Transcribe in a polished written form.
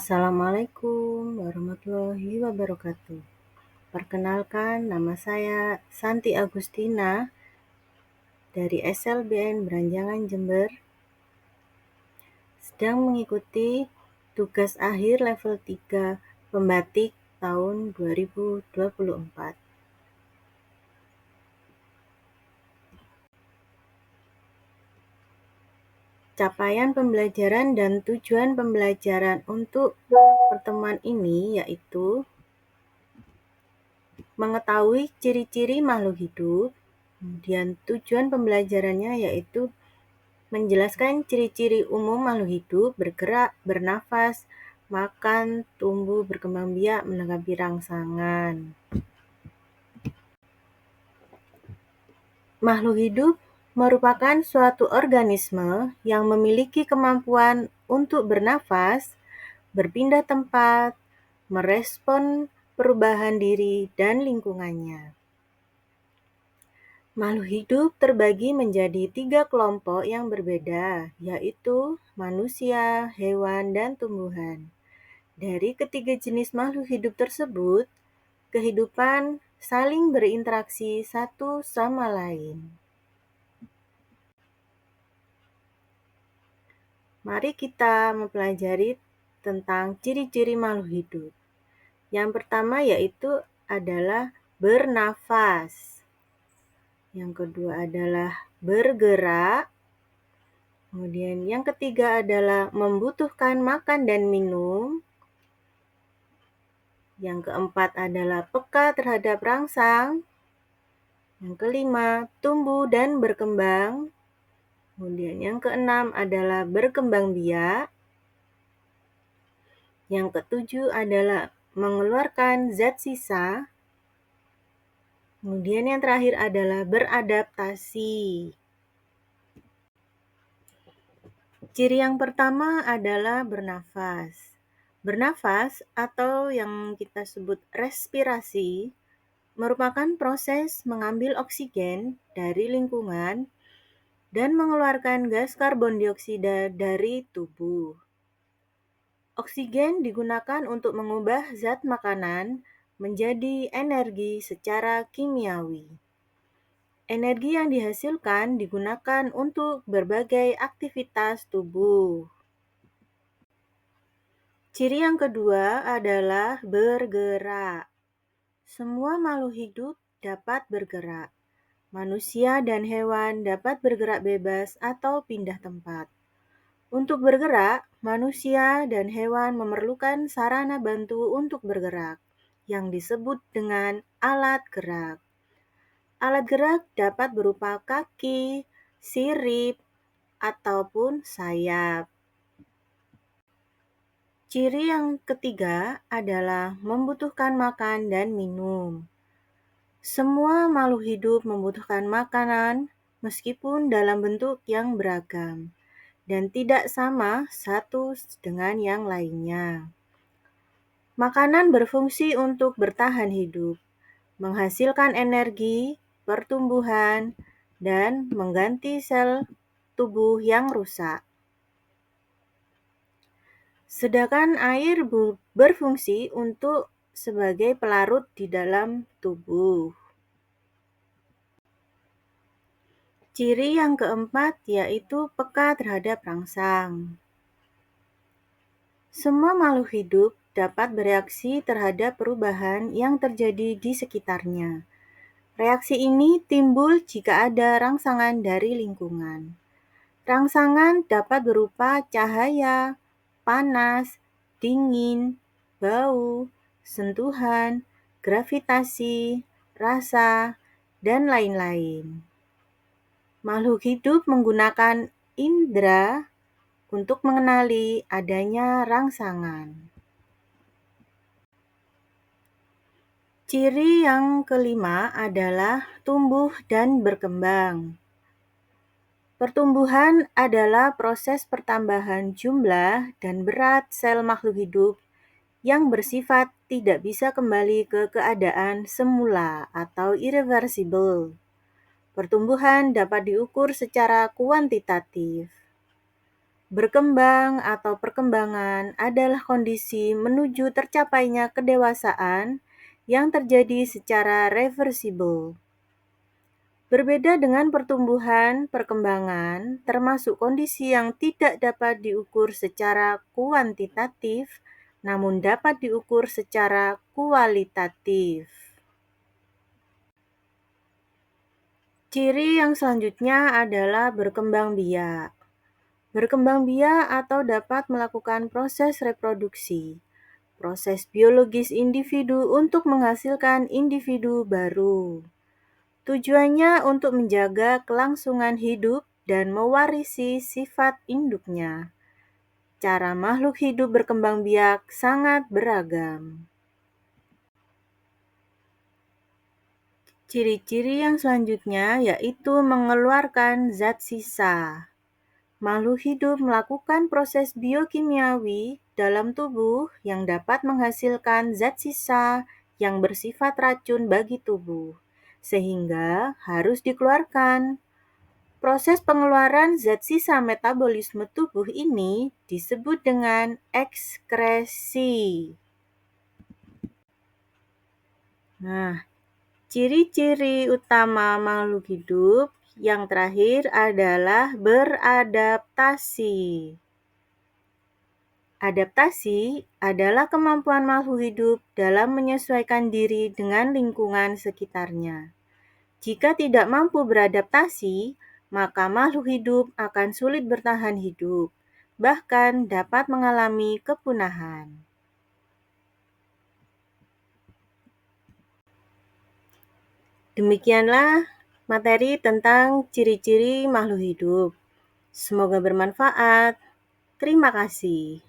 Assalamualaikum warahmatullahi wabarakatuh. Perkenalkan, nama saya Santi Agustina dari SLBN Beranjangan Jember, sedang mengikuti tugas akhir level 3 Pembatik tahun 2024. Capaian pembelajaran dan tujuan pembelajaran untuk pertemuan ini yaitu mengetahui ciri-ciri makhluk hidup. Kemudian tujuan pembelajarannya yaitu menjelaskan ciri-ciri umum makhluk hidup, bergerak, bernafas, makan, tumbuh, berkembang biak, menanggapi rangsangan. Makhluk hidup merupakan suatu organisme yang memiliki kemampuan untuk bernafas, berpindah tempat, merespon perubahan diri dan lingkungannya. Makhluk hidup terbagi menjadi 3 kelompok yang berbeda, yaitu manusia, hewan, dan tumbuhan. Dari ketiga jenis makhluk hidup tersebut, kehidupan saling berinteraksi satu sama lain. Mari kita mempelajari tentang ciri-ciri makhluk hidup. Yang pertama yaitu adalah bernafas. Yang kedua adalah bergerak. Kemudian yang ketiga adalah membutuhkan makan dan minum. Yang keempat adalah peka terhadap rangsang. Yang kelima, tumbuh dan berkembang. Kemudian yang keenam adalah berkembang biak. Yang ketujuh adalah mengeluarkan zat sisa. Kemudian yang terakhir adalah beradaptasi. Ciri yang pertama adalah bernafas. Bernafas atau yang kita sebut respirasi merupakan proses mengambil oksigen dari lingkungan dan mengeluarkan gas karbon dioksida dari tubuh. Oksigen digunakan untuk mengubah zat makanan menjadi energi secara kimiawi. Energi yang dihasilkan digunakan untuk berbagai aktivitas tubuh. Ciri yang kedua adalah bergerak. Semua makhluk hidup dapat bergerak. Manusia dan hewan dapat bergerak bebas atau pindah tempat. Untuk bergerak, manusia dan hewan memerlukan sarana bantu untuk bergerak, yang disebut dengan alat gerak. Alat gerak dapat berupa kaki, sirip, ataupun sayap. Ciri yang ketiga adalah membutuhkan makan dan minum. Semua makhluk hidup membutuhkan makanan meskipun dalam bentuk yang beragam dan tidak sama satu dengan yang lainnya. Makanan berfungsi untuk bertahan hidup, menghasilkan energi, pertumbuhan, dan mengganti sel tubuh yang rusak. Sedangkan air berfungsi untuk sebagai pelarut di dalam tubuh. Ciri yang keempat yaitu peka terhadap rangsang. Semua makhluk hidup dapat bereaksi terhadap perubahan yang terjadi di sekitarnya. Reaksi ini timbul jika ada rangsangan dari lingkungan. Rangsangan dapat berupa cahaya, panas, dingin, bau, sentuhan, gravitasi, rasa, dan lain-lain. Makhluk hidup menggunakan indera untuk mengenali adanya rangsangan. Ciri yang kelima adalah tumbuh dan berkembang. Pertumbuhan adalah proses pertambahan jumlah dan berat sel makhluk hidup yang bersifat tidak bisa kembali ke keadaan semula atau irreversible. Pertumbuhan dapat diukur secara kuantitatif. Berkembang atau perkembangan adalah kondisi menuju tercapainya kedewasaan yang terjadi secara reversibel. Berbeda dengan pertumbuhan, perkembangan termasuk kondisi yang tidak dapat diukur secara kuantitatif, namun dapat diukur secara kualitatif. Ciri yang selanjutnya adalah berkembang biak. Berkembang biak atau dapat melakukan proses reproduksi, proses biologis individu untuk menghasilkan individu baru. Tujuannya untuk menjaga kelangsungan hidup dan mewarisi sifat induknya. Cara makhluk hidup berkembang biak sangat beragam. Ciri-ciri yang selanjutnya yaitu mengeluarkan zat sisa. Makhluk hidup melakukan proses biokimiawi dalam tubuh yang dapat menghasilkan zat sisa yang bersifat racun bagi tubuh, sehingga harus dikeluarkan. Proses pengeluaran zat sisa metabolisme tubuh ini disebut dengan ekskresi. Nah, ciri-ciri utama makhluk hidup yang terakhir adalah beradaptasi. Adaptasi adalah kemampuan makhluk hidup dalam menyesuaikan diri dengan lingkungan sekitarnya. Jika tidak mampu beradaptasi, maka makhluk hidup akan sulit bertahan hidup, bahkan dapat mengalami kepunahan. Demikianlah materi tentang ciri-ciri makhluk hidup. Semoga bermanfaat. Terima kasih.